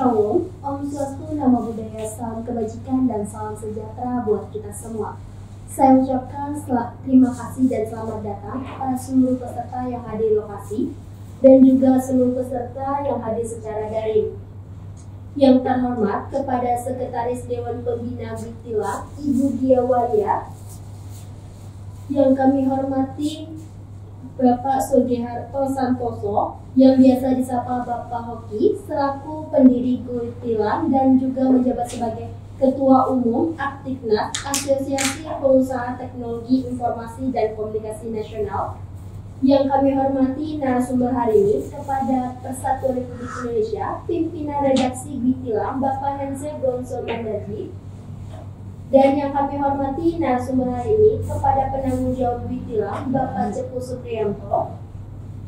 Shalom, Om Swastiastu, Namo Buddhaya, salam kebajikan dan salam sejahtera buat kita semua. Saya ucapkan terima kasih dan selamat datang kepada seluruh peserta yang hadir di lokasi dan juga seluruh peserta yang hadir secara daring. Yang terhormat kepada Sekretaris Dewan Pembina Witila, Ibu Dia Waria. Yang kami hormati Bapak Sugiharto Santoso, yang biasa disapa Bapak Hoki, selaku pendiri Witila dan juga menjabat sebagai Ketua Umum Aktiknas, Asosiasi Pengusaha Teknologi Informasi dan Komunikasi Nasional. Yang kami hormati narasumber hari ini kepada Persatuan Republik Indonesia, pimpinan redaksi Witila, Bapak Hense Bronson Mandaji. Dan yang kami hormati narasumber hari ini kepada penanggung jawab Witila, Bapak Cepu Supriyanto.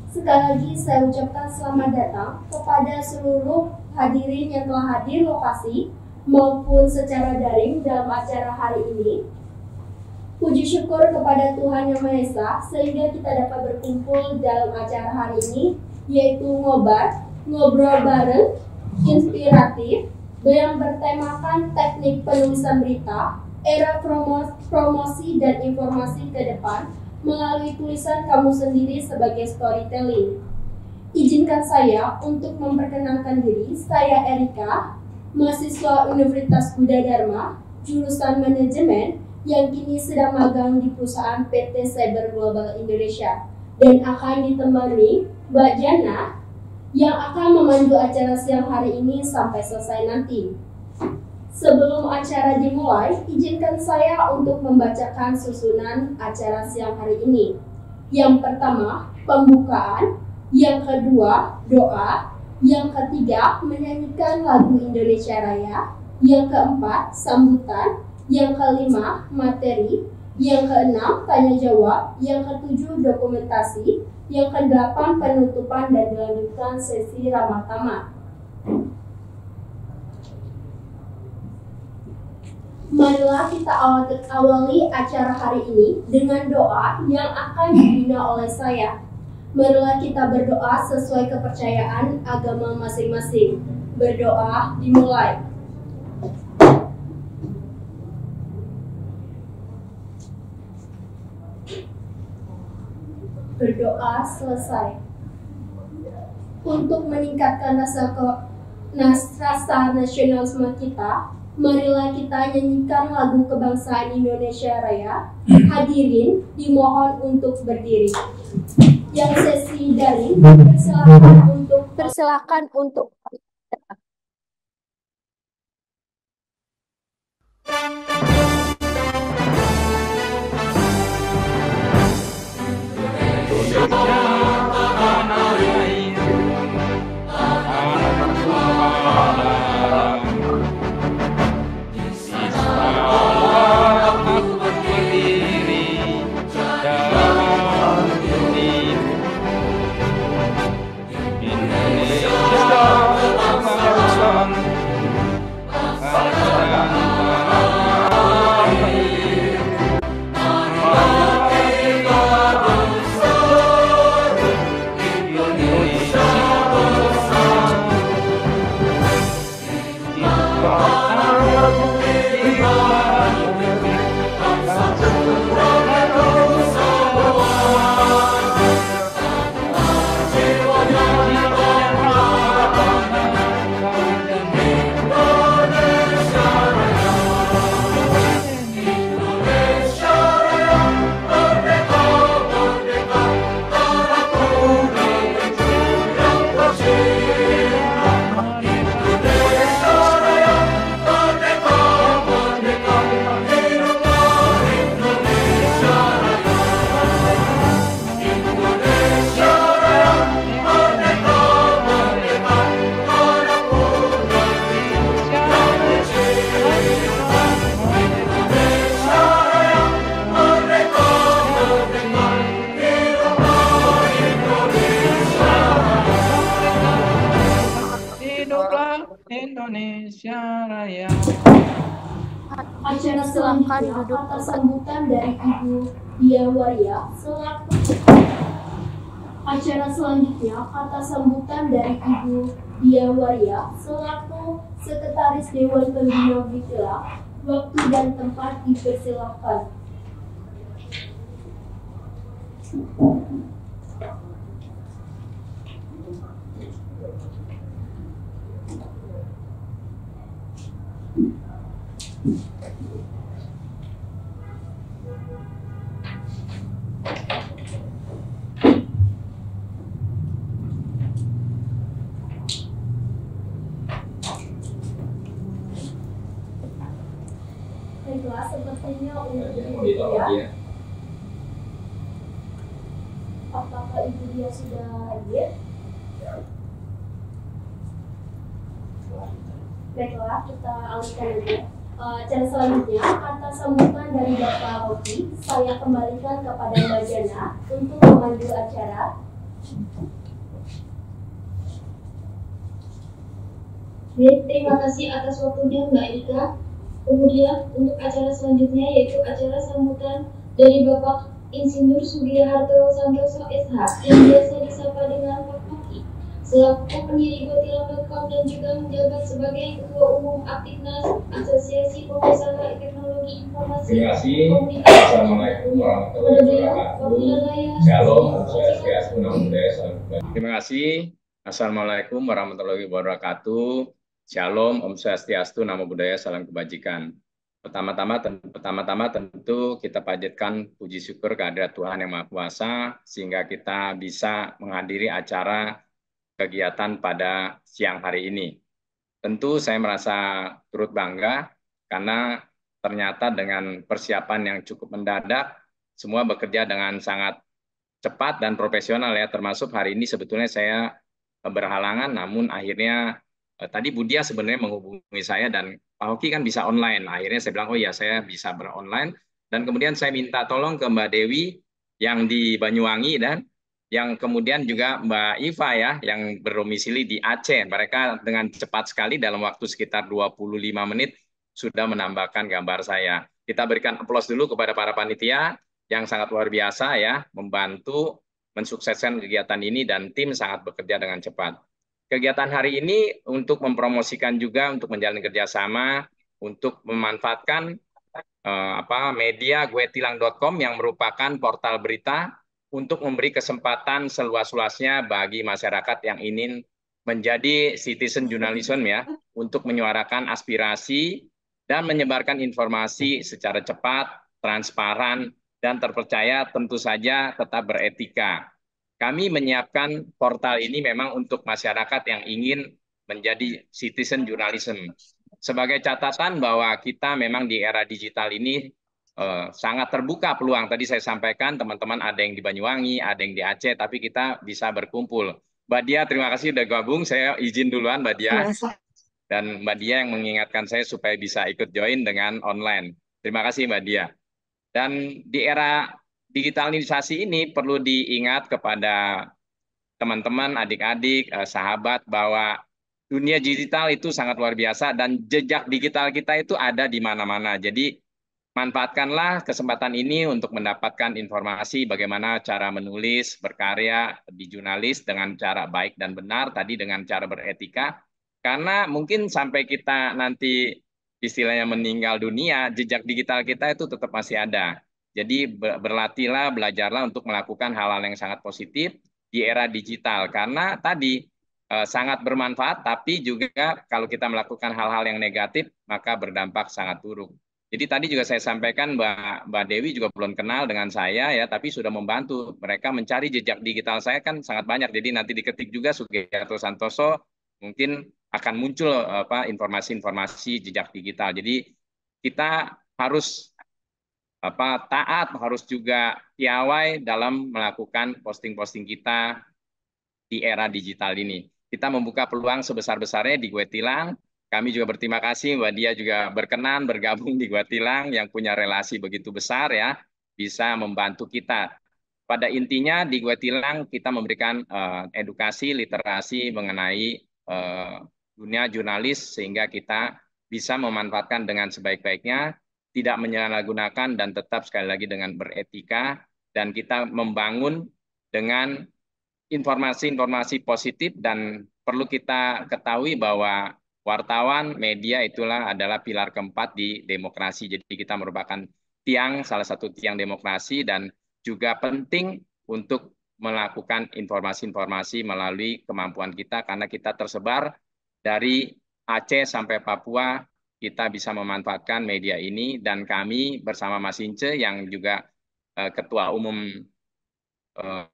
Sekali lagi saya ucapkan selamat datang kepada seluruh hadirin yang telah hadir lokasi maupun secara daring dalam acara hari ini. Puji syukur kepada Tuhan Yang Maha Esa sehingga kita dapat berkumpul dalam acara hari ini, yaitu ngobrol bareng inspiratif yang bertemakan teknik penulisan berita, era promosi dan informasi ke depan melalui tulisan kamu sendiri sebagai storytelling. Izinkan saya untuk memperkenalkan diri. Saya Erika, mahasiswa Universitas Buddha Dharma, jurusan manajemen yang kini sedang magang di perusahaan PT Cyber Global Indonesia, dan akan ditemani Mbak Jana yang akan memandu acara siang hari ini sampai selesai nanti. Sebelum acara dimulai, izinkan saya untuk membacakan susunan acara siang hari ini. Yang pertama, pembukaan. Yang kedua, doa. Yang ketiga, menyanyikan lagu Indonesia Raya. Yang keempat, sambutan. Yang kelima, materi. Yang keenam, tanya jawab. Yang ketujuh, dokumentasi. Yang kedelapan, penutupan dan dilanjutkan sesi ramah tamah. Marilah kita awali acara hari ini dengan doa yang akan dibina oleh saya. Marilah kita berdoa sesuai kepercayaan agama masing-masing. Berdoa dimulai. Berdoa selesai. Untuk meningkatkan rasa nasionalisme kita, marilah kita nyanyikan lagu kebangsaan Indonesia Raya. Hadirin dimohon untuk berdiri. Yang sesi daring persilakan untuk Indonesia Raya. Acara selanjutnya kata sambutan dari Ibu Dia Waria selaku Acara selanjutnya kata sambutan dari Ibu Diawaria selaku Sekretaris Dewan Pembina Witila. Waktu dan tempat dipersilahkan. Baiklah, sepertinya untuk Ibu Dia. Apakah Ibu Dia sudah hadir? Baiklah, kita alihkan aja. Cara selanjutnya, kata sambutan dari Bapak Rocky, saya kembalikan kepada Mbak Jana untuk memandu acara. Baik, terima kasih atas waktunya Mbak Erika. Kemudian untuk acara selanjutnya yaitu acara sambutan dari Bapak Insinyur Sugiharto Santoso SH yang biasa disapa dengan Pak Maki, selaku pendiri Gotilang.com dan juga menjabat sebagai Ketua Umum Aktifnas Asosiasi Pengusaha Teknologi Informasi. Terima kasih. Assalamualaikum warahmatullahi wabarakatuh. Shalom, Swastiastu, Namo Buddhaya, Salam Kebajikan. Terima kasih. Assalamualaikum warahmatullahi wabarakatuh. Shalom, Om Swastiastu, Namo Buddhaya, Salam Kebajikan. Pertama-tama tentu kita panjatkan puji syukur kehadirat Tuhan Yang Maha Kuasa sehingga kita bisa menghadiri acara kegiatan pada siang hari ini. Tentu saya merasa turut bangga karena ternyata dengan persiapan yang cukup mendadak, semua bekerja dengan sangat cepat dan profesional ya, termasuk hari ini sebetulnya saya berhalangan, namun akhirnya tadi Budia sebenarnya menghubungi saya dan Pak Hoki kan bisa online. Akhirnya saya bilang, oh ya saya bisa beronline. Dan kemudian saya minta tolong ke Mbak Dewi yang di Banyuwangi dan yang kemudian juga Mbak Iva ya, yang berdomisili di Aceh. Mereka dengan cepat sekali dalam waktu sekitar 25 menit sudah menambahkan gambar saya. Kita berikan aplaus dulu kepada para panitia yang sangat luar biasa ya, membantu mensukseskan kegiatan ini dan tim sangat bekerja dengan cepat. Kegiatan hari ini untuk mempromosikan juga untuk menjalin kerjasama untuk memanfaatkan media guetilang.com yang merupakan portal berita untuk memberi kesempatan seluas-luasnya bagi masyarakat yang ingin menjadi citizen journalism ya, untuk menyuarakan aspirasi dan menyebarkan informasi secara cepat, transparan, dan terpercaya, tentu saja tetap beretika. Kami menyiapkan portal ini memang untuk masyarakat yang ingin menjadi citizen journalism. Sebagai catatan bahwa kita memang di era digital ini sangat terbuka peluang. Tadi saya sampaikan teman-teman ada yang di Banyuwangi, ada yang di Aceh, tapi kita bisa berkumpul. Mbak Dia, terima kasih sudah gabung. Saya izin duluan Mbak Dia. Dan Mbak Dia yang mengingatkan saya supaya bisa ikut join dengan online. Terima kasih Mbak Dia. Dan di era digitalisasi ini perlu diingat kepada teman-teman, adik-adik, sahabat bahwa dunia digital itu sangat luar biasa dan jejak digital kita itu ada di mana-mana. Jadi manfaatkanlah kesempatan ini untuk mendapatkan informasi bagaimana cara menulis, berkarya di jurnalis dengan cara baik dan benar, tadi dengan cara beretika. Karena mungkin sampai kita nanti istilahnya meninggal dunia, jejak digital kita itu tetap masih ada. Jadi berlatihlah, belajarlah untuk melakukan hal-hal yang sangat positif di era digital. Karena tadi sangat bermanfaat, tapi juga kalau kita melakukan hal-hal yang negatif, maka berdampak sangat buruk. Jadi tadi juga saya sampaikan Mbak Dewi juga belum kenal dengan saya ya, tapi sudah membantu mereka mencari jejak digital saya kan sangat banyak. Jadi nanti diketik juga Sugiharto Santoso, mungkin akan muncul informasi-informasi jejak digital. Jadi kita harus taat, harus juga piawai dalam melakukan posting-posting kita di era digital ini. Kita membuka peluang sebesar-besarnya di Guetilang. Kami juga berterima kasih Mbak Dia juga berkenan bergabung di Guetilang yang punya relasi begitu besar ya, bisa membantu kita. Pada intinya di Guetilang kita memberikan edukasi, literasi mengenai dunia jurnalis sehingga kita bisa memanfaatkan dengan sebaik-baiknya, tidak menyalahgunakan dan tetap sekali lagi dengan beretika, dan kita membangun dengan informasi-informasi positif dan perlu kita ketahui bahwa wartawan, media itulah adalah pilar keempat di demokrasi. Jadi kita merupakan salah satu tiang demokrasi dan juga penting untuk melakukan informasi-informasi melalui kemampuan kita karena kita tersebar dari Aceh sampai Papua, kita bisa memanfaatkan media ini dan kami bersama Mas Ince yang juga Ketua Umum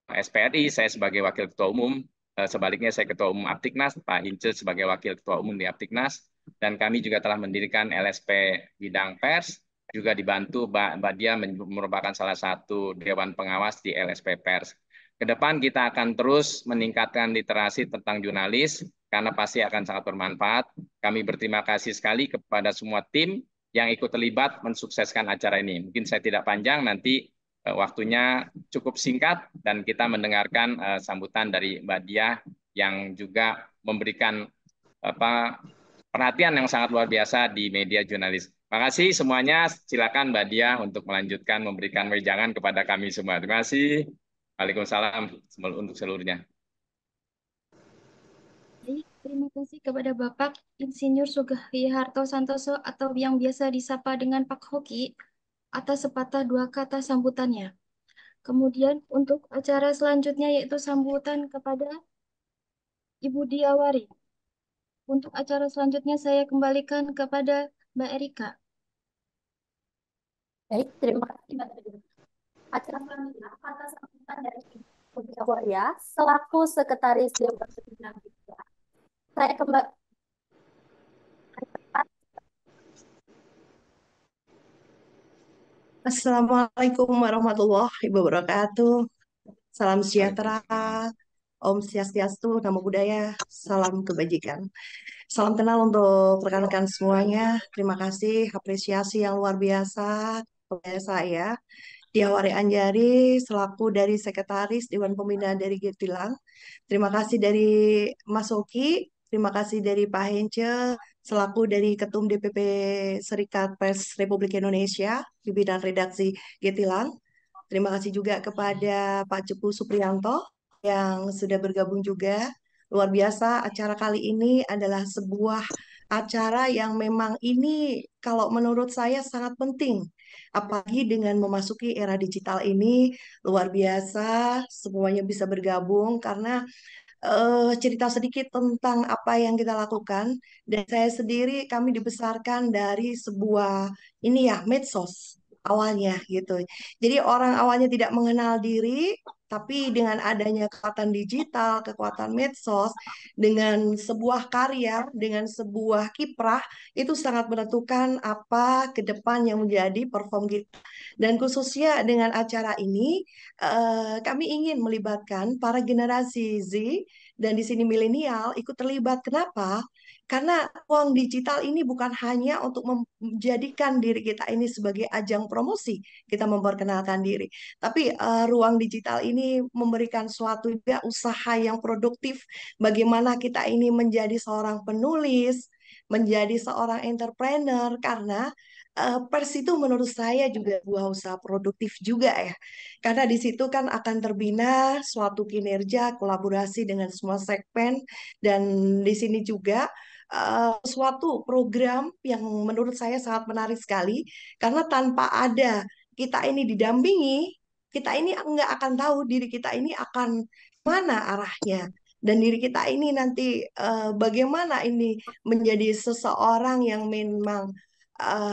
SPRI, saya sebagai Wakil Ketua Umum, sebaliknya saya Ketua Umum Aptiknas, Pak Ince sebagai Wakil Ketua Umum di Aptiknas, dan kami juga telah mendirikan LSP Bidang Pers, juga dibantu Mbak Dia merupakan salah satu Dewan Pengawas di LSP Pers. Kedepan kita akan terus meningkatkan literasi tentang jurnalis, karena pasti akan sangat bermanfaat. Kami berterima kasih sekali kepada semua tim yang ikut terlibat mensukseskan acara ini. Mungkin saya tidak panjang, nanti waktunya cukup singkat dan kita mendengarkan sambutan dari Mbak Diah yang juga memberikan perhatian yang sangat luar biasa di media jurnalis. Terima kasih semuanya. Silakan Mbak Diah untuk melanjutkan memberikan wejangan kepada kami semua. Terima kasih. Waalaikumsalam untuk seluruhnya. Terima kasih kepada Bapak Insinyur Sugiharto Santoso atau yang biasa disapa dengan Pak Hoki atas sepatah dua kata sambutannya. Kemudian untuk acara selanjutnya yaitu sambutan kepada Ibu Diawari. Untuk acara selanjutnya saya kembalikan kepada Mbak Erika. Baik, terima kasih Mbak Tri. Acara selanjutnya atas sambutan dari Ibu Diawari selaku Sekretaris Dewan Pembina kita. Saya kembali. Assalamualaikum warahmatullahi wabarakatuh. Salam sejahtera, Om Swastiastu, Namo Buddhaya, salam kebajikan. Salam kenal untuk rekan-rekan semuanya. Terima kasih, apresiasi yang luar biasa kepada saya, Diawari Anjari, selaku dari Sekretaris Dewan Pembina dari Getilang. Terima kasih dari Mas Oki, terima kasih dari Pak Hence, selaku dari Ketum DPP Serikat Pers Republik Indonesia di bidang redaksi Getilang. Terima kasih juga kepada Pak Cepu Supriyanto yang sudah bergabung juga. Luar biasa, acara kali ini adalah sebuah acara yang memang ini kalau menurut saya sangat penting. Apalagi dengan memasuki era digital ini, luar biasa semuanya bisa bergabung karena cerita sedikit tentang apa yang kita lakukan. Dan saya sendiri, kami dibesarkan dari sebuah ini ya, medsos awalnya gitu. Jadi orang awalnya tidak mengenal diri, tapi dengan adanya kekuatan digital, kekuatan medsos, dengan sebuah karya, dengan sebuah kiprah, itu sangat menentukan apa ke depan yang menjadi perform kita. Dan khususnya dengan acara ini, kami ingin melibatkan para generasi Z dan di sini milenial ikut terlibat. Kenapa? Karena uang digital ini bukan hanya untuk menjadikan diri kita ini sebagai ajang promosi, kita memperkenalkan diri, tapi ruang digital ini memberikan suatu juga usaha yang produktif, bagaimana kita ini menjadi seorang penulis, menjadi seorang entrepreneur, karena pers itu menurut saya juga buah usaha produktif juga ya. Karena di situ kan akan terbina suatu kinerja kolaborasi dengan semua segmen dan di sini juga suatu program yang menurut saya sangat menarik sekali karena tanpa ada kita ini didampingi, kita ini nggak akan tahu diri kita ini akan mana arahnya. Dan diri kita ini nanti bagaimana ini menjadi seseorang yang memang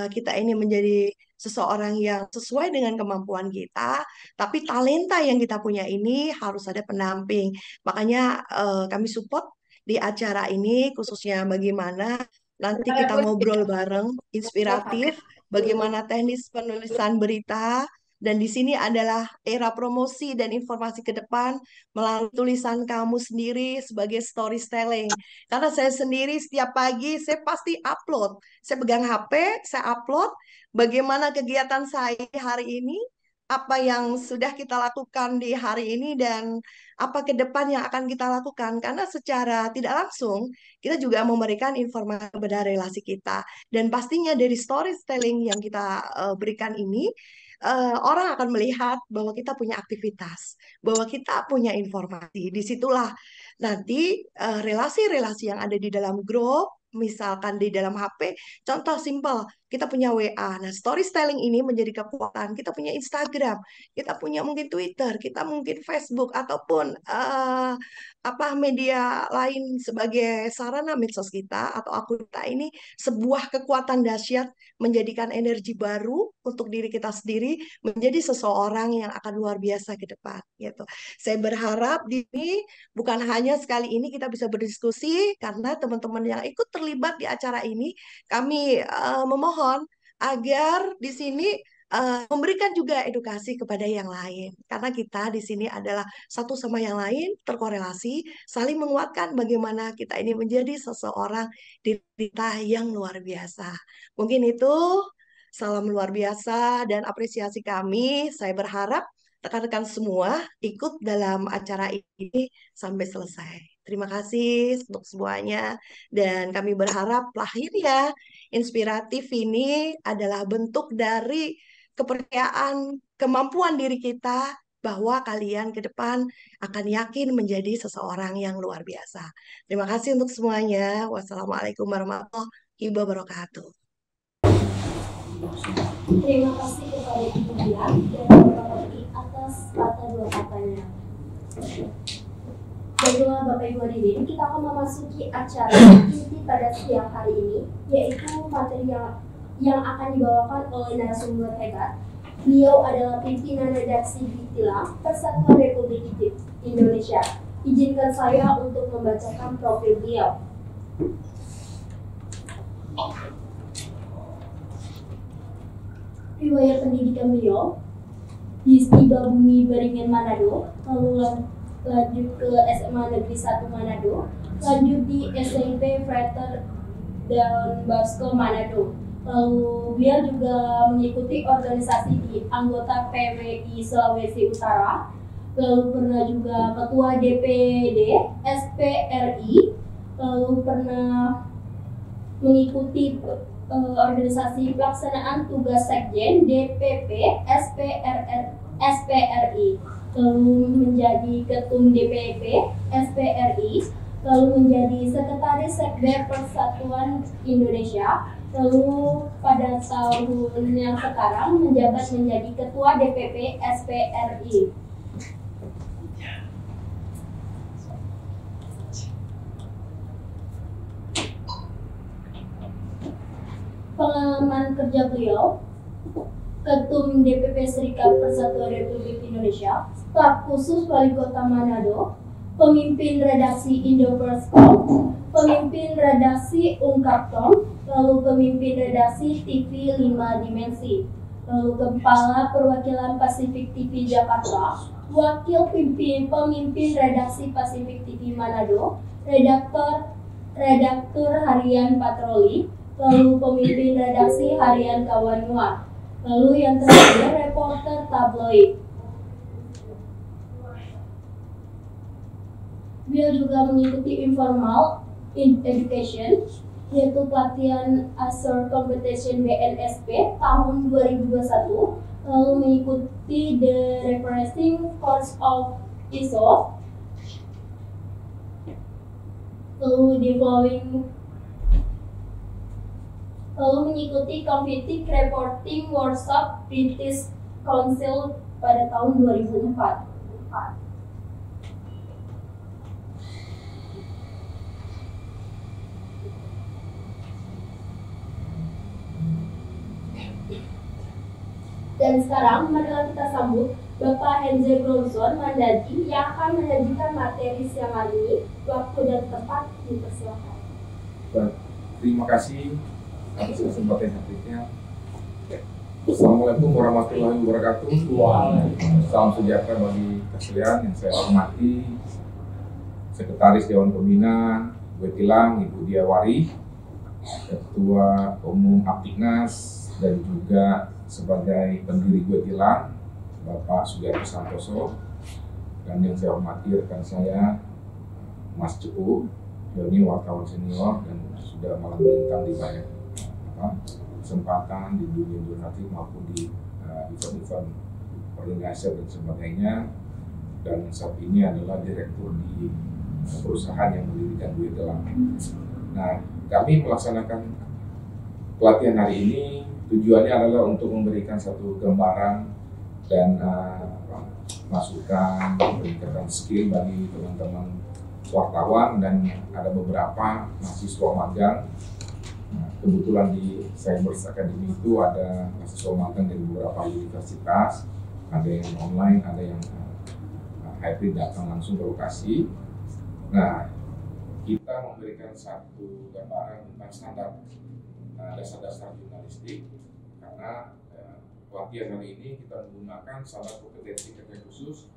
kita ini menjadi seseorang yang sesuai dengan kemampuan kita, tapi talenta yang kita punya ini harus ada pendamping. Makanya kami support di acara ini, khususnya bagaimana nanti kita ngobrol bareng, inspiratif, bagaimana teknis penulisan berita, dan di sini adalah era promosi dan informasi ke depan melalui tulisan kamu sendiri sebagai storytelling. Karena saya sendiri setiap pagi saya pasti upload. Saya pegang HP, saya upload bagaimana kegiatan saya hari ini, apa yang sudah kita lakukan di hari ini, dan apa ke depan yang akan kita lakukan. Karena secara tidak langsung, kita juga memberikan informasi kepada relasi kita. Dan pastinya dari storytelling yang kita berikan ini, orang akan melihat bahwa kita punya aktivitas, bahwa kita punya informasi. Disitulah nanti relasi-relasi yang ada di dalam grup, misalkan di dalam HP, contoh simpel, kita punya WA. Nah, storytelling ini menjadi kekuatan. Kita punya Instagram, kita punya mungkin Twitter, kita mungkin Facebook, ataupun apa media lain sebagai sarana medsos kita atau akun kita ini sebuah kekuatan dahsyat menjadikan energi baru untuk diri kita sendiri menjadi seseorang yang akan luar biasa ke depan gitu. Saya berharap di sini bukan hanya sekali ini kita bisa berdiskusi karena teman-teman yang ikut terlibat di acara ini kami memohon agar di sini memberikan juga edukasi kepada yang lain karena kita di sini adalah satu sama yang lain terkorelasi, saling menguatkan bagaimana kita ini menjadi seseorang diri kita yang luar biasa. Mungkin itu salam luar biasa dan apresiasi kami. Saya berharap rekan-rekan semua ikut dalam acara ini sampai selesai. Terima kasih untuk semuanya dan kami berharap lahirnya inspiratif ini adalah bentuk dari kepercayaan kemampuan diri kita bahwa kalian ke depan akan yakin menjadi seseorang yang luar biasa. Terima kasih untuk semuanya. Wassalamualaikum warahmatullahi wabarakatuh. Terima kasih kepada Ibu Dian dan Bapak Rocky atas kata dua katanya. Baiklah Bapak Ibu hadirin, kita akan memasuki acara inti pada siang hari ini, yaitu materi yang akan dibawakan oleh narasumber hebat. Beliau adalah pimpinan redaksi Bitilang Persatuan Republik Indonesia. Izinkan saya untuk membacakan profil beliau. Riwayat pendidikan beliau di Setiabudi Beringin Manado, lalu lanjut ke SMA Negeri 1 Manado, lanjut di SMP Frater dan Bosco Manado. Lalu beliau juga mengikuti organisasi di anggota PWI Sulawesi Utara, lalu pernah juga ketua DPD SPRI, lalu pernah mengikuti organisasi pelaksanaan tugas sekjen DPP SPRI, lalu menjadi ketum DPP SPRI, lalu menjadi sekretaris Sekber Persatuan Indonesia, lalu pada tahun yang sekarang menjabat menjadi ketua DPP SPRI. Pengalaman kerja beliau: Ketum DPP Serikat Persatuan Republik Indonesia, Staf Khusus Wali Kota Manado, Pemimpin Redaksi Indopress.com, Pemimpin Redaksi Ungkaptom, lalu Pemimpin Redaksi TV 5 Dimensi, lalu Kepala Perwakilan Pasifik TV Jakarta, Wakil Pemimpin Redaksi Pasifik TV Manado, Redaktur Harian Patroli, lalu Pemimpin Redaksi Harian Kawanyuan, lalu yang terakhir reporter tabloid. Beliau juga mengikuti informal education, yaitu pelatihan Azure Competition BNSP tahun 2021, lalu mengikuti the refreshing course of ISO, lalu mengikuti Competing Reporting Workshop British Council pada tahun 2004. Dan sekarang marilah kita sambut Bapak Henze Bronson Mandadi yang akan menyajikan materi siang hari ini. Waktu dan tempat dipersilakan. Terima kasih atas kesempatan yang diberikan. Assalamualaikum warahmatullahi wabarakatuh. Salam sejahtera bagi sekalian yang saya hormati, Sekretaris Dewan Pembina Bitilang Ibu Diawari, Ketua Umum Aptiknas, dan juga sebagai pendiri Bitilang Bapak Sugiyarto Santoso, dan yang saya hormati rekan saya Mas Cepu, ini wartawan senior dan sudah malang melintang di banyak kesempatan di dunia jurnalistik maupun di event-event organisasi dan sebagainya, dan saat ini adalah direktur di perusahaan yang mendirikan Wetelang. Nah, kami melaksanakan pelatihan hari ini tujuannya adalah untuk memberikan satu gambaran dan masukan, meningkatkan skill bagi teman-teman wartawan, dan ada beberapa mahasiswa magang. Nah, kebetulan di Cybers Academy itu ada mahasiswa magang dari beberapa universitas, ada yang online, ada yang hybrid datang langsung ke lokasi. Nah, kita memberikan satu gambaran tentang standar dasar-dasar jurnalistik, karena pelatihan hari ini kita menggunakan standar kompetensi kerja khusus.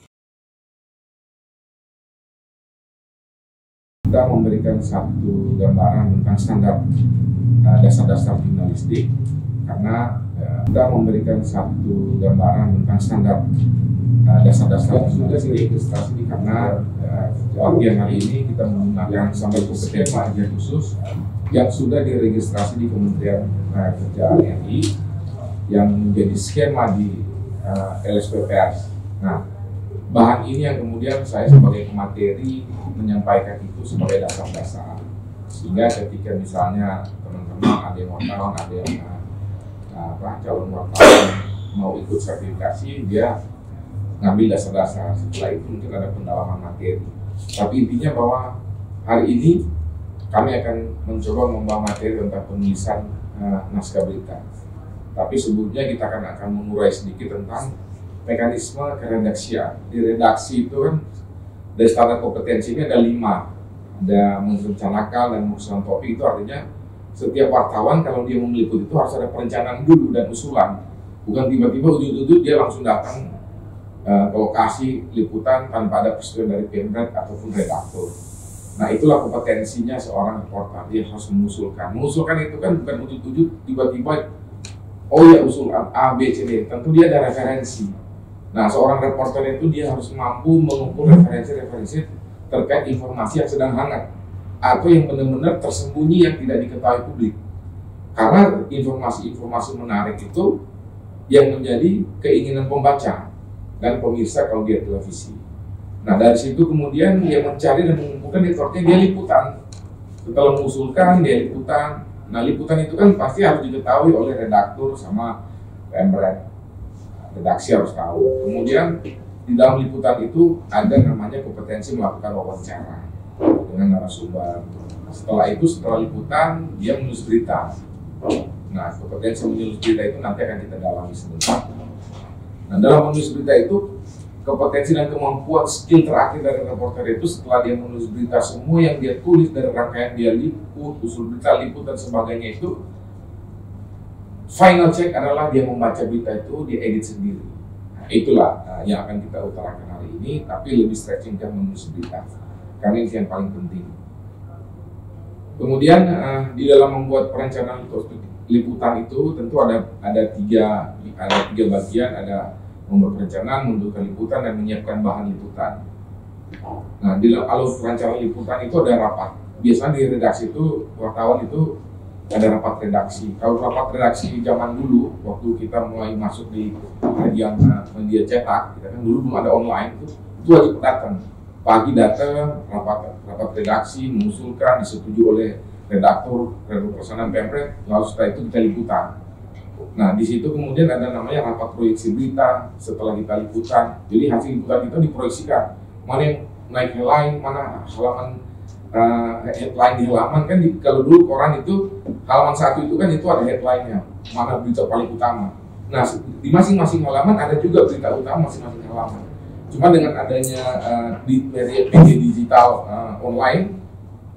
Kita memberikan satu gambaran tentang standar dasar-dasar jurnalistik, karena kita memberikan satu gambaran tentang standar dasar-dasar jurnalistik, karena pelatihan hari ini kita menggunakan standar kompetensi kerja khusus yang sudah diregistrasi di Kementerian Kerjaan RI, yang menjadi skema di LSPPR. Nah, bahan ini yang kemudian saya sebagai pemateri menyampaikan itu sebagai dasar-dasar, sehingga ketika misalnya teman-teman ada yang wartawan, ada yang calon wartawan mau ikut sertifikasi, dia ngambil dasar-dasar. Setelah itu mungkin ada pendalaman materi. Tapi intinya bahwa hari ini kami akan mencoba membawa materi tentang penulisan naskah berita. Tapi sebelumnya kita akan mengurai sedikit tentang mekanisme keredaksian. Di redaksi itu kan dari standar kompetensi ini ada 5. Ada merencanakan dan mengusulkan topik, itu artinya setiap wartawan kalau dia mau meliput itu harus ada perencanaan dulu dan usulan. Bukan tiba-tiba ujung-ujung dia langsung datang ke lokasi liputan tanpa ada persetujuan dari Pemret ataupun redaktur. Nah, itulah kompetensinya seorang reporter, dia harus mengusulkan. Mengusulkan itu kan bukan ujung-ujung tiba-tiba oh ya usulan A, B, C, D. Tentu dia ada referensi. Nah, seorang reporter itu dia harus mampu mengumpul referensi-referensi terkait informasi yang sedang hangat atau yang benar-benar tersembunyi yang tidak diketahui publik. Karena informasi-informasi menarik itu yang menjadi keinginan pembaca dan pemirsa kalau dia televisi. Nah, dari situ kemudian dia mencari dan mengumpulkan, artinya dia liputan. Setelah mengusulkan, dia liputan. Nah, liputan itu kan pasti harus diketahui oleh redaktur sama Pemret. Redaksi harus tahu. Kemudian di dalam liputan itu ada namanya kompetensi melakukan wawancara dengan narasumber. Setelah itu, setelah liputan, dia menulis berita. Nah, kompetensi menulis berita itu nanti akan kita dalami sebentar. Nah, dalam menulis berita itu, kompetensi dan kemampuan skill terakhir dari reporter itu setelah dia menulis berita, semua yang dia tulis dari rangkaian dia liput, usul berita, liput dan sebagainya itu, final check adalah dia membaca berita itu, dia edit sendiri. Nah, itulah yang akan kita utarakan hari ini, tapi lebih stretching kan menulis berita, karena ini yang paling penting. Kemudian di dalam membuat perencanaan liputan itu tentu ada tiga bagian, ada membuat perencanaan, menentukan liputan, dan menyiapkan bahan liputan. Nah, di dalam alur perencanaan liputan itu ada rapat. Biasanya di redaksi itu wartawan itu ada rapat redaksi. Kalau rapat redaksi zaman dulu, waktu kita mulai masuk di kajian media cetak, kita kan dulu belum ada online, itu wajib datang. Pagi datang, rapat redaksi, mengusulkan, disetujui oleh redaktur persenan Pemret, lalu setelah itu kita liputan. Nah, di situ kemudian ada namanya rapat proyeksi berita setelah kita liputan. Jadi hasil liputan itu diproyeksikan. Mana yang naik headline, mana halaman headline di halaman kan kalau dulu koran itu halaman 1 itu kan itu ada headline-nya, mana berita paling utama. Nah, di masing-masing halaman ada juga berita utama masing-masing halaman. Cuma dengan adanya di media digital online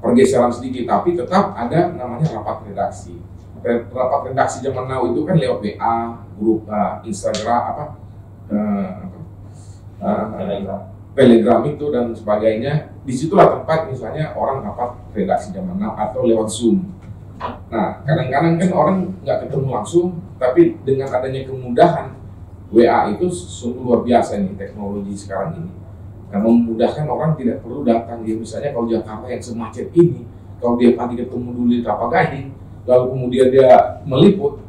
pergeseran sedikit, tapi tetap ada namanya rapat redaksi. Rapat redaksi zaman now itu kan lewat WA, grup Instagram, Telegram itu dan sebagainya. Disitulah tempat misalnya orang rapat redaksi zaman now atau lewat Zoom. Nah, kadang-kadang kan orang nggak ketemu langsung, tapi dengan adanya kemudahan WA itu sungguh luar biasa nih teknologi sekarang ini. Nah, memudahkan orang tidak perlu datang. Dia misalnya kalau Jakarta yang semacet ini, kalau dia tadi ketemu dulu di Kelapa Gading, lalu kemudian dia meliput,